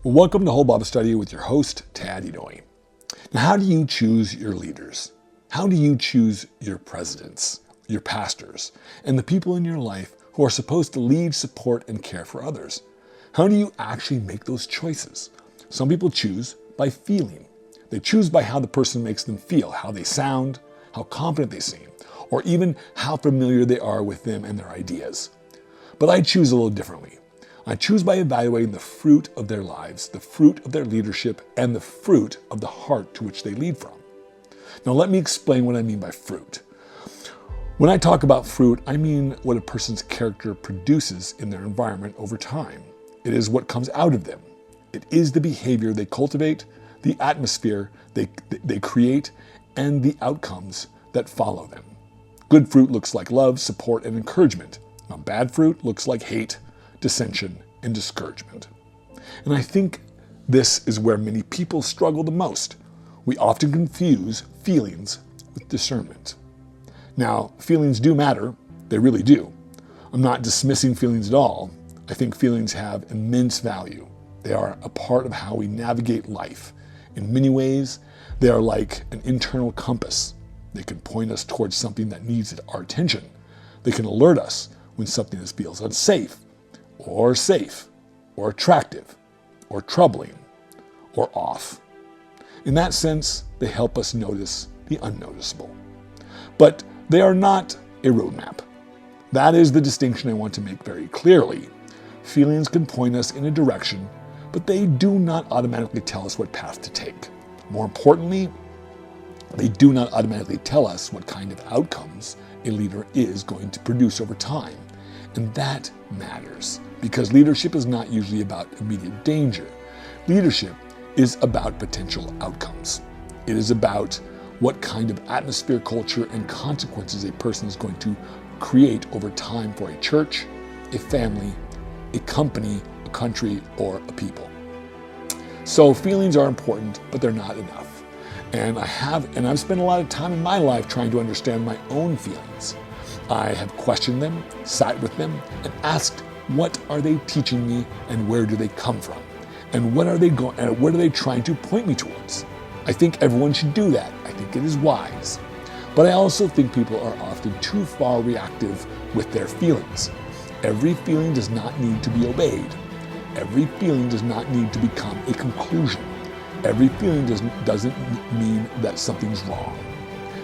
Well, welcome to Whole Bible Study with your host, Tad Inoue. Now, how do you choose your leaders? How do you choose your presidents, your pastors, and the people in your life who are supposed to lead, support, and care for others? How do you actually make those choices? Some people choose by feeling. They choose by how the person makes them feel, how they sound, how confident they seem, or even how familiar they are with them and their ideas. But I choose a little differently. I choose by evaluating the fruit of their lives, the fruit of their leadership, and the fruit of the heart to which they lead from. Now let me explain what I mean by fruit. When I talk about fruit, I mean what a person's character produces in their environment over time. It is what comes out of them. It is the behavior they cultivate, the atmosphere they create, and the outcomes that follow them. Good fruit looks like love, support, and encouragement. Now, bad fruit looks like hate, dissension, and discouragement. And I think this is where many people struggle the most. We often confuse feelings with discernment. Now, feelings do matter. They really do. I'm not dismissing feelings at all. I think feelings have immense value. They are a part of how we navigate life. In many ways, they are like an internal compass. They can point us towards something that needs our attention. They can alert us when something feels unsafe, or safe, or attractive, or troubling, or off. In that sense, they help us notice the unnoticeable. But they are not a roadmap. That is the distinction I want to make very clearly. Feelings can point us in a direction, but they do not automatically tell us what path to take. More importantly, they do not automatically tell us what kind of outcomes a leader is going to produce over time. And that matters, because leadership is not usually about immediate danger. Leadership is about potential outcomes. It is about what kind of atmosphere, culture, and consequences a person is going to create over time for a church, a family, a company, a country, or a people. So feelings are important, but they're not enough. And I've spent a lot of time in my life trying to understand my own feelings. I have questioned them, sat with them, and asked, what are they teaching me and where do they come from? And what are they going and what are they trying to point me towards? I think everyone should do that. I think it is wise. But I also think people are often too far reactive with their feelings. Every feeling does not need to be obeyed. Every feeling does not need to become a conclusion. Every feeling doesn't mean that something's wrong.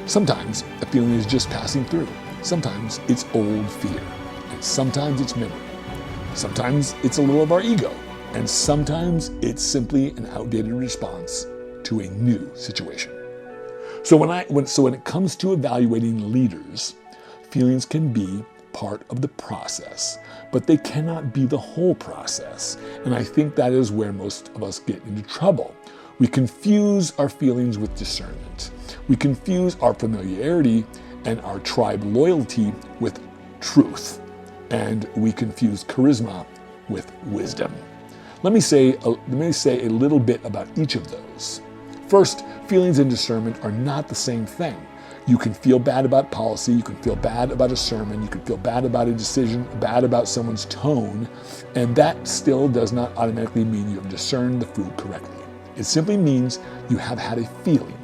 Sometimes a feeling is just passing through. Sometimes it's old fear, and sometimes it's memory. Sometimes it's a little of our ego, and sometimes it's simply an outdated response to a new situation. So when it comes to evaluating leaders, feelings can be part of the process, but they cannot be the whole process. And I think that is where most of us get into trouble. We confuse our feelings with discernment. We confuse our familiarity and our tribe loyalty with truth. And we confuse charisma with wisdom. Let me say a little bit about each of those. First, feelings and discernment are not the same thing. You can feel bad about policy, you can feel bad about a sermon, you can feel bad about a decision, bad about someone's tone, and that still does not automatically mean you have discerned the fruit correctly. It simply means you have had a feeling.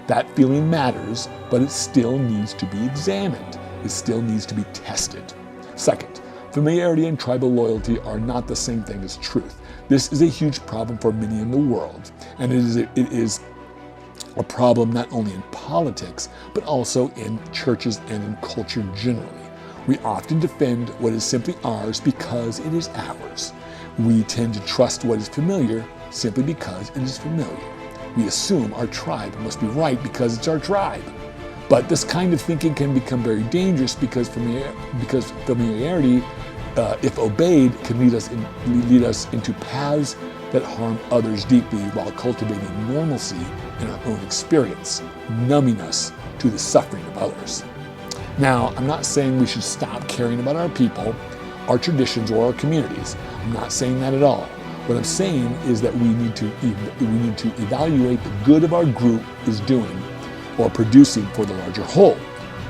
That feeling matters, but it still needs to be examined. It still needs to be tested. Second, familiarity and tribal loyalty are not the same thing as truth. This is a huge problem for many in the world, and it is a problem not only in politics, but also in churches and in culture generally. We often defend what is simply ours because it is ours. We tend to trust what is familiar simply because it is familiar. We assume our tribe must be right because it's our tribe. But this kind of thinking can become very dangerous because familiarity, if obeyed, can lead us into paths that harm others deeply while cultivating normalcy in our own experience, numbing us to the suffering of others. Now, I'm not saying we should stop caring about our people, our traditions, or our communities. I'm not saying that at all. What I'm saying is that we need to evaluate the good of our group is doing or producing for the larger whole.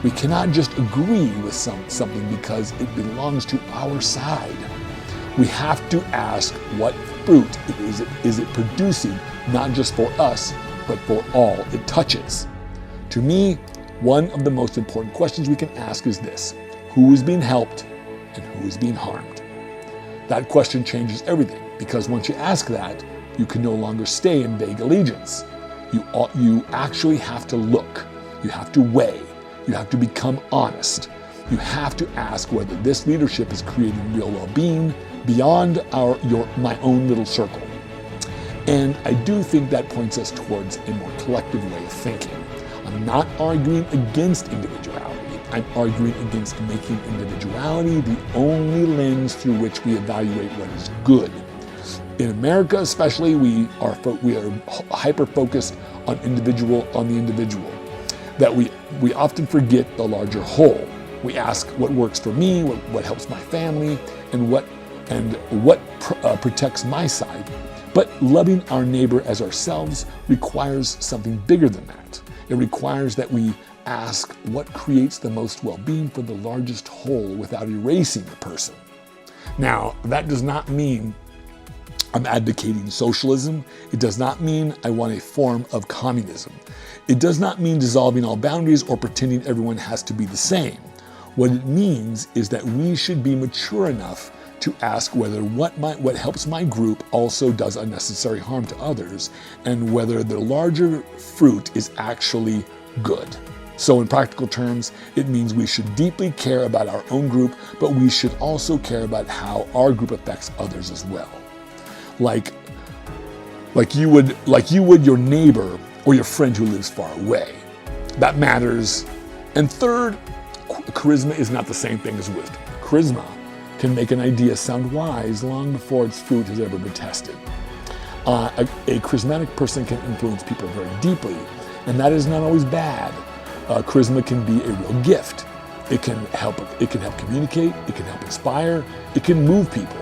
We cannot just agree with something because it belongs to our side. We have to ask what fruit is it producing, not just for us, but for all it touches. To me, one of the most important questions we can ask is this: who is being helped and who is being harmed? That question changes everything, because once you ask that, you can no longer stay in vague allegiance. You actually have to look, you have to weigh, you have to become honest. You have to ask whether this leadership is creating real well-being beyond my own little circle. And I do think that points us towards a more collective way of thinking. I'm not arguing against individuality. I'm arguing against making individuality the only lens through which we evaluate what is good. In America especially, we are hyper-focused on the individual, that we often forget the larger whole. We ask what works for me, what helps my family, and what protects my side. But loving our neighbor as ourselves requires something bigger than that. It requires that we ask what creates the most well-being for the largest whole without erasing the person. Now, that does not mean I'm advocating socialism. It does not mean I want a form of communism. It does not mean dissolving all boundaries or pretending everyone has to be the same. What it means is that we should be mature enough to ask whether what helps my group also does unnecessary harm to others, and whether the larger fruit is actually good. So in practical terms, it means we should deeply care about our own group, but we should also care about how our group affects others as well. Like you would your neighbor or your friend who lives far away. That matters. And third, charisma is not the same thing as wisdom. Charisma can make an idea sound wise long before its fruit has ever been tested. A charismatic person can influence people very deeply, and that is not always bad. Charisma can be a real gift. It can help communicate, it can help inspire, it can move people.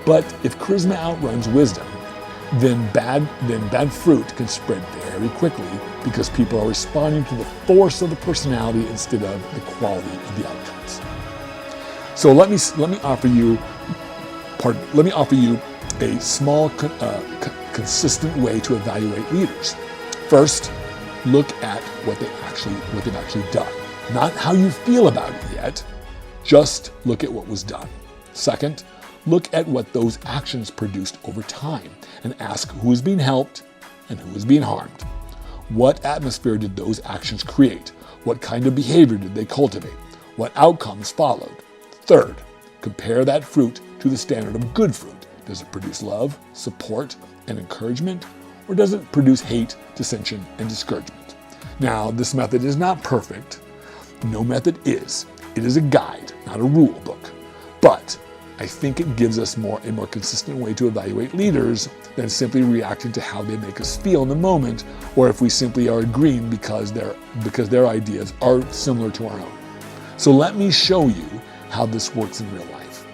But if charisma outruns wisdom, then bad fruit can spread very quickly, because people are responding to the force of the personality instead of the quality of the outcomes. So let me offer you a small, consistent way to evaluate leaders. First, look at what they've actually done. Not how you feel about it yet, just look at what was done. Second, look at what those actions produced over time and ask who is being helped and who is being harmed. What atmosphere did those actions create? What kind of behavior did they cultivate? What outcomes followed? Third, compare that fruit to the standard of good fruit. Does it produce love, support, and encouragement? Or does it produce hate, dissension, and discouragement? Now, this method is not perfect. No method is. It is a guide, not a rule book. But I think it gives us a more consistent way to evaluate leaders than simply reacting to how they make us feel in the moment, or if we simply are agreeing because their ideas are similar to our own. So let me show you how this works in real life.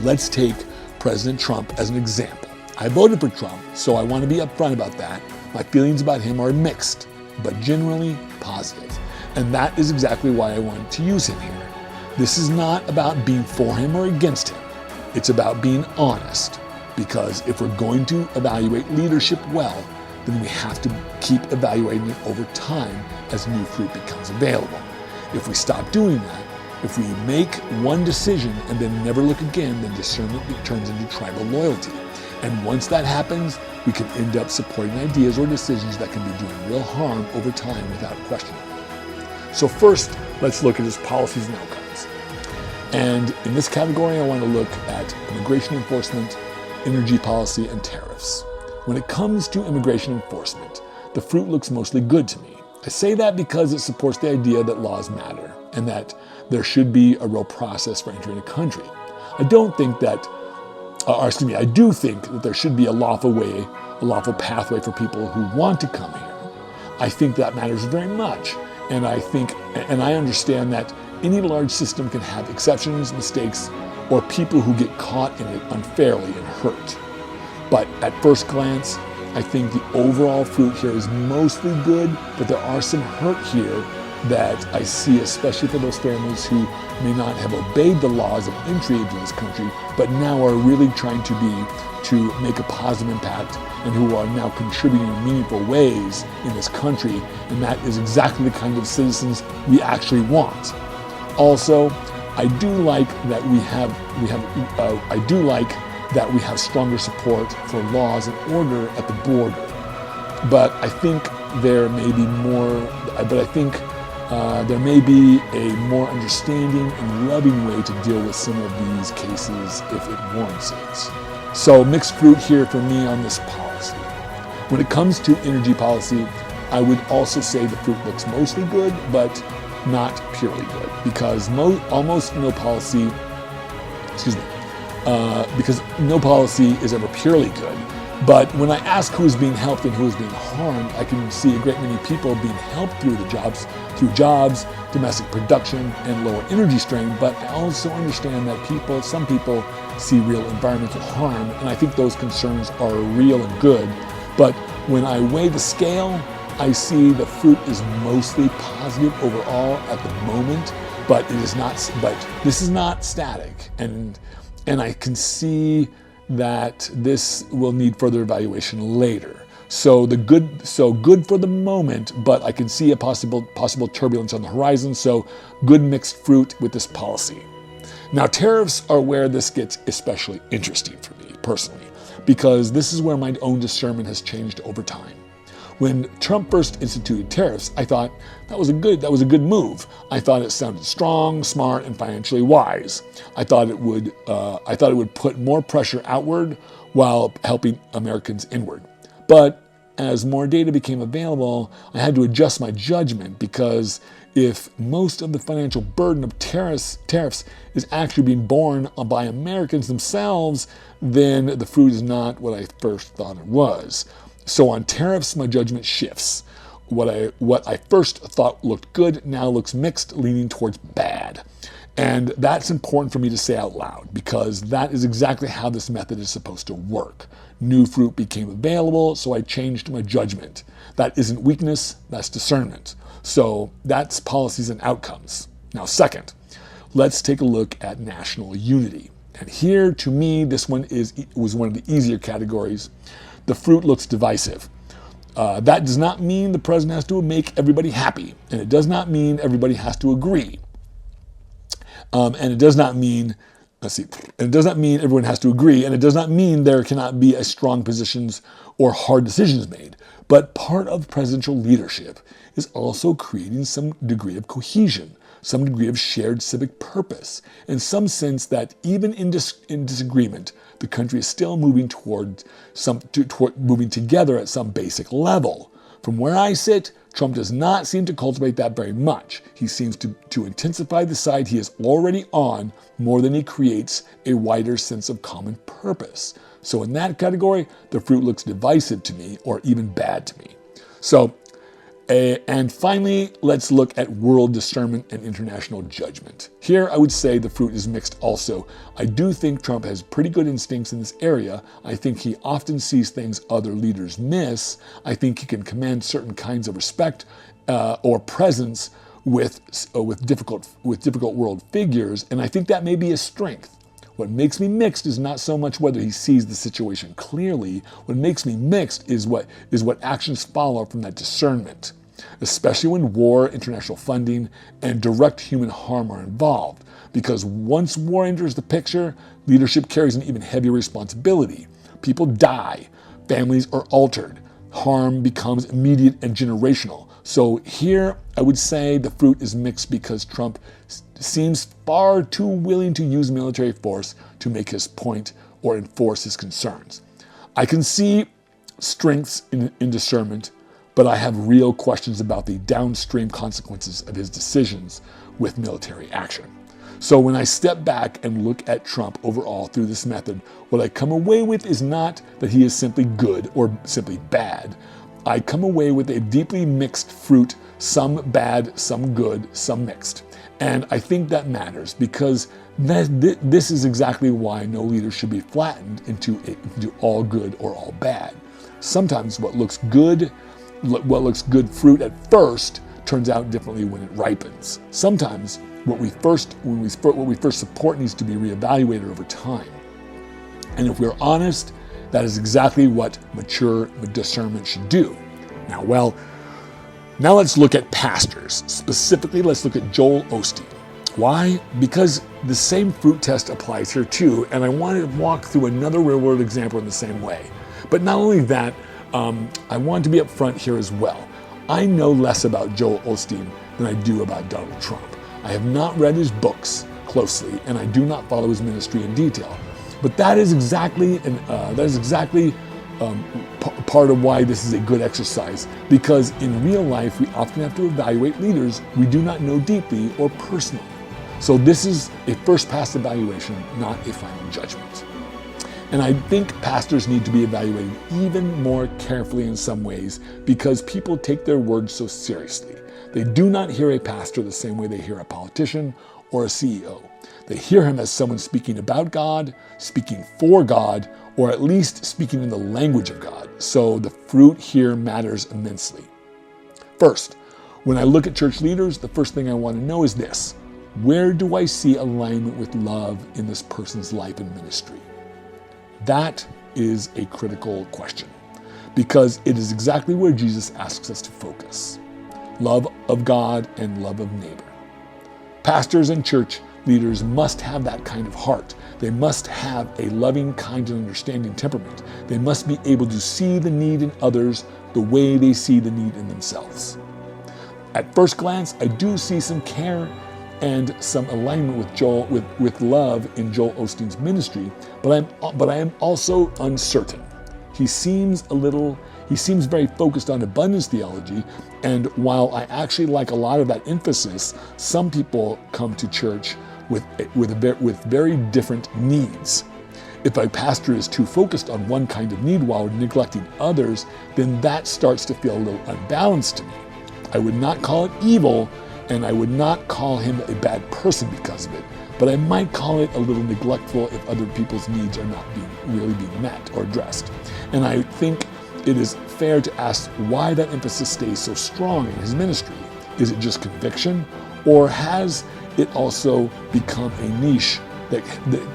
Let's take President Trump as an example. I voted for Trump, so I want to be upfront about that. My feelings about him are mixed, but generally positive. And that is exactly why I wanted to use him here. This is not about being for him or against him. It's about being honest, because if we're going to evaluate leadership well, then we have to keep evaluating it over time as new fruit becomes available. If we stop doing that, if we make one decision and then never look again, then discernment turns into tribal loyalty. And once that happens, we can end up supporting ideas or decisions that can be doing real harm over time without questioning. So first, let's look at his policies and outcomes. And in this category, I want to look at immigration enforcement, energy policy, and tariffs. When it comes to immigration enforcement, the fruit looks mostly good to me. I say that because it supports the idea that laws matter and that there should be a real process for entering a country. I do think that there should be a lawful pathway for people who want to come here. I think that matters very much. And I understand that any large system can have exceptions, mistakes, or people who get caught in it unfairly and hurt. But at first glance, I think the overall fruit here is mostly good, but there are some hurt here that I see, especially for those families who may not have obeyed the laws of entry into this country, but now are really trying to make a positive impact, and who are now contributing in meaningful ways in this country. And that is exactly the kind of citizens we actually want. Also, I do like that we have stronger support for laws and order at the border. But I think there may be more. But I think there may be a more understanding and loving way to deal with some of these cases if it warrants it. So mixed fruit here for me on this policy. When it comes to energy policy, I would also say the fruit looks mostly good, but not purely good, because almost no policy, because no policy is ever purely good. But when I ask who is being helped and who is being harmed, I can see a great many people being helped through jobs, domestic production, and lower energy strain. But I also understand that some people see real environmental harm, and I think those concerns are real and good. But when I weigh the scale, I see the fruit is mostly positive overall at the moment, but it is not. But this is not static, and I can see that this will need further evaluation later. So good for the moment, but I can see a possible turbulence on the horizon. So good mixed fruit with this policy. Now, tariffs are where this gets especially interesting for me personally, because this is where my own discernment has changed over time. When Trump first instituted tariffs, I thought that was a good move. I thought it sounded strong, smart, and financially wise. I thought it would put more pressure outward while helping Americans inward. But as more data became available, I had to adjust my judgment, because if most of the financial burden of tariffs is actually being borne by Americans themselves, then the fruit is not what I first thought it was. So on tariffs, my judgment shifts. What I first thought looked good now looks mixed, leaning towards bad. And that's important for me to say out loud, because that is exactly how this method is supposed to work. New fruit became available, so I changed my judgment. That isn't weakness, that's discernment. So that's policies and outcomes. Now, second, let's take a look at national unity. And here, to me, this one was one of the easier categories. The fruit looks divisive. That does not mean the president has to make everybody happy, and it does not mean everybody has to agree. And it does not mean everyone has to agree, and it does not mean there cannot be strong positions or hard decisions made. But part of presidential leadership is also creating some degree of cohesion, some degree of shared civic purpose, and some sense that even in disagreement, the country is still moving toward moving together at some basic level. From where I sit, Trump does not seem to cultivate that very much. He seems to intensify the side he is already on more than he creates a wider sense of common purpose. So in that category, the fruit looks divisive to me, or even bad to me. So, and finally, let's look at world discernment and international judgment. Here, I would say the fruit is mixed also. I do think Trump has pretty good instincts in this area. I think he often sees things other leaders miss. I think he can command certain kinds of respect or presence with difficult world figures, and I think that may be a strength. What makes me mixed is not so much whether he sees the situation clearly. What makes me mixed is what actions follow from that discernment, especially when war, international funding, and direct human harm are involved. Because once war enters the picture, leadership carries an even heavier responsibility. People die, families are altered, harm becomes immediate and generational. So here, I would say the fruit is mixed because Trump seems far too willing to use military force to make his point or enforce his concerns. I can see strengths in discernment, but I have real questions about the downstream consequences of his decisions with military action. So when I step back and look at Trump overall through this method, what I come away with is not that he is simply good or simply bad. I come away with a deeply mixed fruit, some bad, some good, some mixed. And I think that matters, because this is exactly why no leader should be flattened into all good or all bad. Sometimes what looks good fruit at first turns out differently when it ripens. Sometimes what we first support needs to be reevaluated over time. And if we're honest, that is exactly what mature discernment should do. Now let's look at pastors. Specifically, let's look at Joel Osteen. Why? Because the same fruit test applies here too, and I want to walk through another real-world example in the same way. But not only that, I want to be upfront here as well. I know less about Joel Osteen than I do about Donald Trump. I have not read his books closely, and I do not follow his ministry in detail. But that is exactly part of why this is a good exercise, because in real life we often have to evaluate leaders we do not know deeply or personally. So this is a first pass evaluation, not a final judgment. And I think pastors need to be evaluated even more carefully in some ways, because people take their words so seriously. They do not hear a pastor the same way they hear a politician or a CEO. They hear him as someone speaking about God, speaking for God, or at least speaking in the language of God. So the fruit here matters immensely. First, when I look at church leaders, the first thing I want to know is this: where do I see alignment with love in this person's life and ministry? That is a critical question, because it is exactly where Jesus asks us to focus: love of God and love of neighbor. Pastors and church leaders must have that kind of heart. They must have a loving, kind, and understanding temperament. They must be able to see the need in others the way they see the need in themselves. At first glance, I do see some care and some alignment with love in Joel Osteen's ministry, but I am also uncertain. He seems very focused on abundance theology, and while I actually like a lot of that emphasis, some people come to church with very different needs. If a pastor is too focused on one kind of need while neglecting others, then that starts to feel a little unbalanced to me. I would not call it evil, and I would not call him a bad person because of it, but I might call it a little neglectful if other people's needs are not really being met or addressed. And I think it is fair to ask why that emphasis stays so strong in his ministry. Is it just conviction, or has it also become a niche that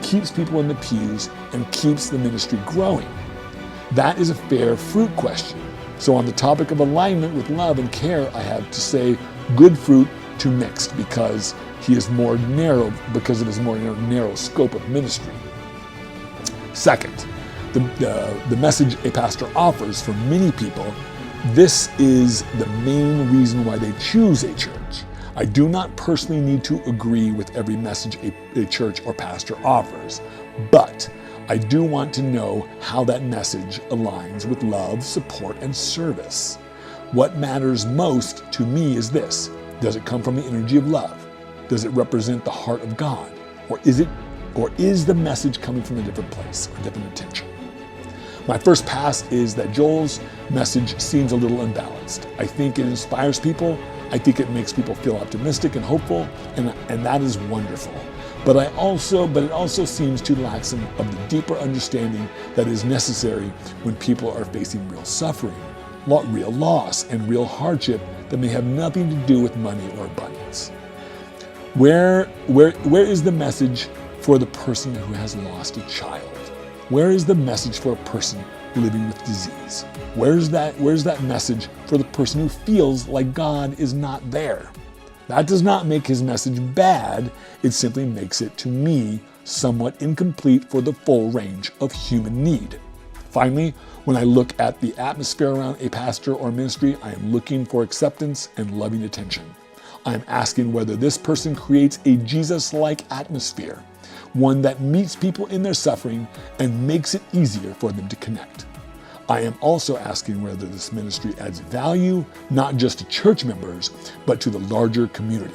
keeps people in the pews and keeps the ministry growing? That is a fair fruit question. So on the topic of alignment with love and care, I have to say good fruit to mixed, because he is more narrow because of his more narrow scope of ministry. Second, the message a pastor offers for many people, this is the main reason why they choose a church. I do not personally need to agree with every message a church or pastor offers, but I do want to know how that message aligns with love, support, and service. What matters most to me is this: does it come from the energy of love? Does it represent the heart of God? Or is the message coming from a different place or different intention? My first pass is that Joel's message seems a little unbalanced. I think it inspires people. I think it makes people feel optimistic and hopeful, and that is wonderful. But it also seems to lack some of the deeper understanding that is necessary when people are facing real suffering, real loss, and real hardship that may have nothing to do with money or abundance. Where is the message for the person who has lost a child? Where is the message for a person living with disease? Where's that message for the person who feels like God is not there? That does not make his message bad. It simply makes it, to me, somewhat incomplete for the full range of human need. Finally, when I look at the atmosphere around a pastor or ministry, I am looking for acceptance and loving attention. I am asking whether this person creates a Jesus-like atmosphere, one that meets people in their suffering and makes it easier for them to connect. I am also asking whether this ministry adds value, not just to church members, but to the larger community.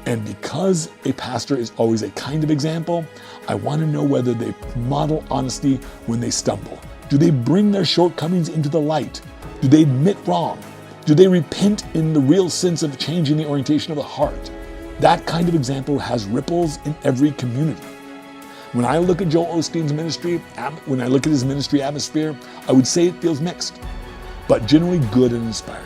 And because a pastor is always a kind of example, I want to know whether they model honesty when they stumble. Do they bring their shortcomings into the light? Do they admit wrong? Do they repent in the real sense of changing the orientation of the heart? That kind of example has ripples in every community. When I look at Joel Osteen's ministry, when I look at his ministry atmosphere, I would say it feels mixed, but generally good and inspiring.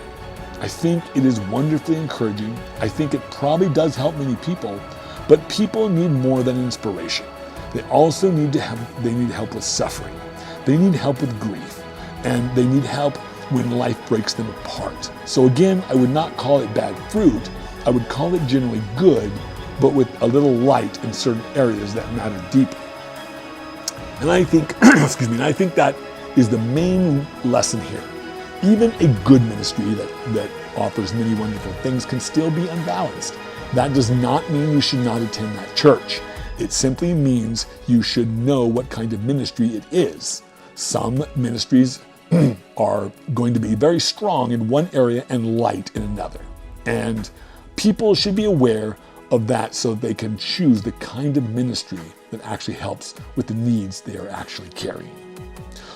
I think it is wonderfully encouraging. I think it probably does help many people, but people need more than inspiration. They also need help with suffering. They need help with grief, and they need help when life breaks them apart. So again, I would not call it bad fruit. I would call it generally good, but with a little light in certain areas that matter deeply. And I think, I think that is the main lesson here. Even a good ministry that offers many wonderful things can still be unbalanced. That does not mean you should not attend that church. It simply means you should know what kind of ministry it is. Some ministries are going to be very strong in one area and light in another. And people should be aware of that so they can choose the kind of ministry that actually helps with the needs they are actually carrying.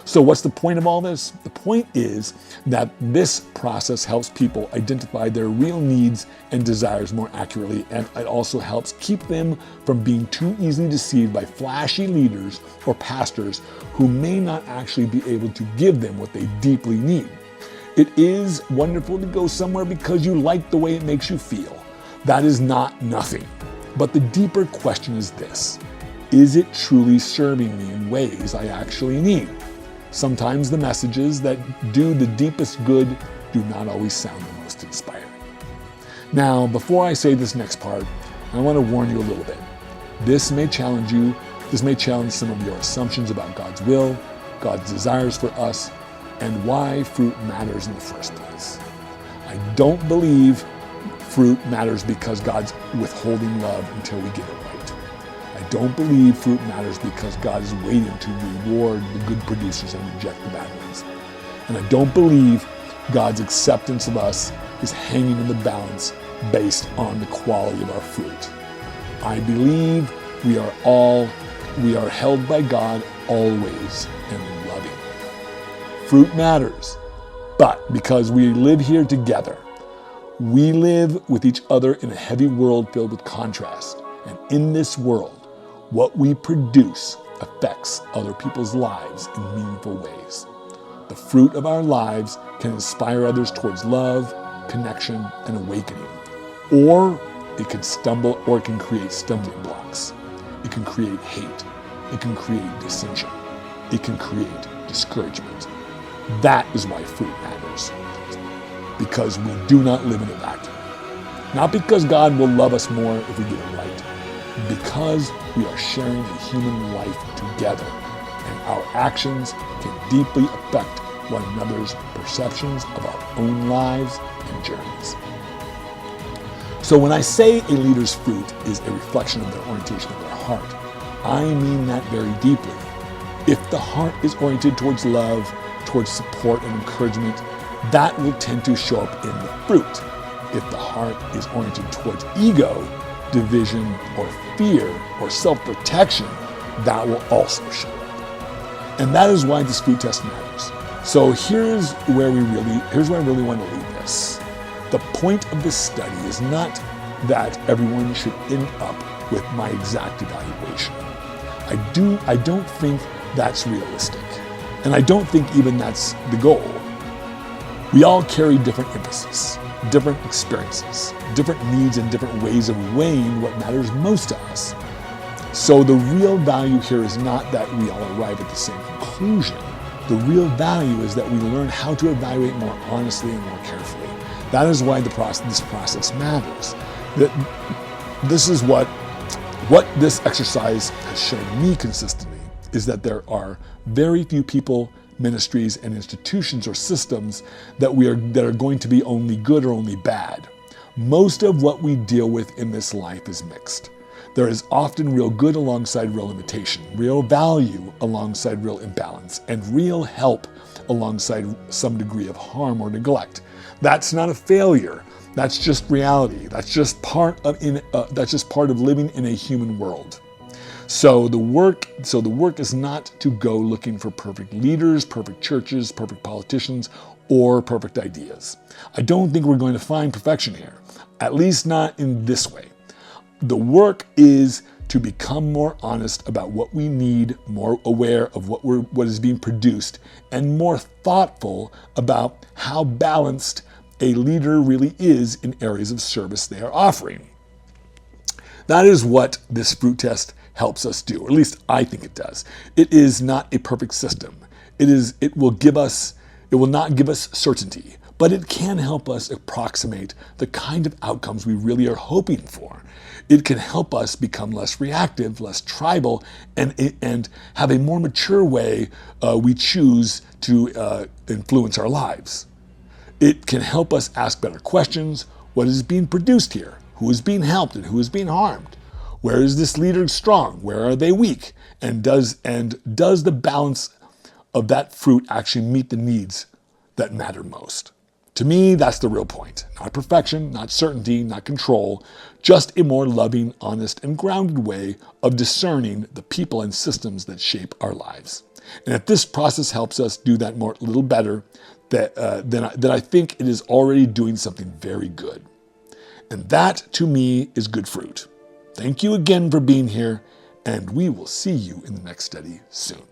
So what's the point of all this? The point is that this process helps people identify their real needs and desires more accurately, and it also helps keep them from being too easily deceived by flashy leaders or pastors who may not actually be able to give them what they deeply need. It is wonderful to go somewhere because you like the way it makes you feel. That is not nothing. But the deeper question is this: is it truly serving me in ways I actually need? Sometimes the messages that do the deepest good do not always sound the most inspiring. Now, before I say this next part, I want to warn you a little bit. This may challenge you. This may challenge some of your assumptions about God's will, God's desires for us, and why fruit matters in the first place. I don't believe fruit matters because God's withholding love until we get it right. I don't believe fruit matters because God is waiting to reward the good producers and reject the bad ones. And I don't believe God's acceptance of us is hanging in the balance based on the quality of our fruit. I believe we are held by God always and loving. Fruit matters, but because we live here together, we live with each other in a heavy world filled with contrast. And in this world, what we produce affects other people's lives in meaningful ways. The fruit of our lives can inspire others towards love, connection, and awakening. Or it can create stumbling blocks. It can create hate. It can create dissension. It can create discouragement. That is why fruit matters. Because we do not live in a vacuum. Not because God will love us more if we get it right. Because we are sharing a human life together, and our actions can deeply affect one another's perceptions of our own lives and journeys. So when I say a leader's fruit is a reflection of their orientation of their heart, I mean that very deeply. If the heart is oriented towards love, towards support and encouragement, that will tend to show up in the fruit. If the heart is oriented towards ego, division, or fear, or self-protection, that will also show up. And that is why this fruit test matters. So here's where I really want to leave this. The point of this study is not that everyone should end up with my exact evaluation. I don't think that's realistic. And I don't think even that's the goal. We all carry different emphasis, different experiences, different needs, and different ways of weighing what matters most to us. So the real value here is not that we all arrive at the same conclusion. The real value is that we learn how to evaluate more honestly and more carefully. That is why this process matters. This is what this exercise has shown me consistently, is that there are very few people, ministries, and institutions or systems that are going to be only good or only bad. Most of what we deal with in this life is mixed. There is often real good alongside real limitation, real value alongside real imbalance, and real help alongside some degree of harm or neglect. That's not a failure. That's just reality. That's just part of living in a human world. So the work is not to go looking for perfect leaders, perfect churches, perfect politicians, or perfect ideas. I don't think we're going to find perfection here, at least not in this way. The work is to become more honest about what we need, more aware of what is being produced, and more thoughtful about how balanced a leader really is in areas of service they are offering. That is what this fruit test helps us do, or at least I think it does. It is not a perfect system. It will not give us certainty, but it can help us approximate the kind of outcomes we really are hoping for. It can help us become less reactive, less tribal, and have a more mature way we choose to influence our lives. It can help us ask better questions. What is being produced here? Who is being helped and who is being harmed? Where is this leader strong? Where are they weak? And does the balance of that fruit actually meet the needs that matter most? To me, that's the real point. Not perfection, not certainty, not control, just a more loving, honest, and grounded way of discerning the people and systems that shape our lives. And if this process helps us do that a little better, then I think it is already doing something very good. And that, to me, is good fruit. Thank you again for being here, and we will see you in the next study soon.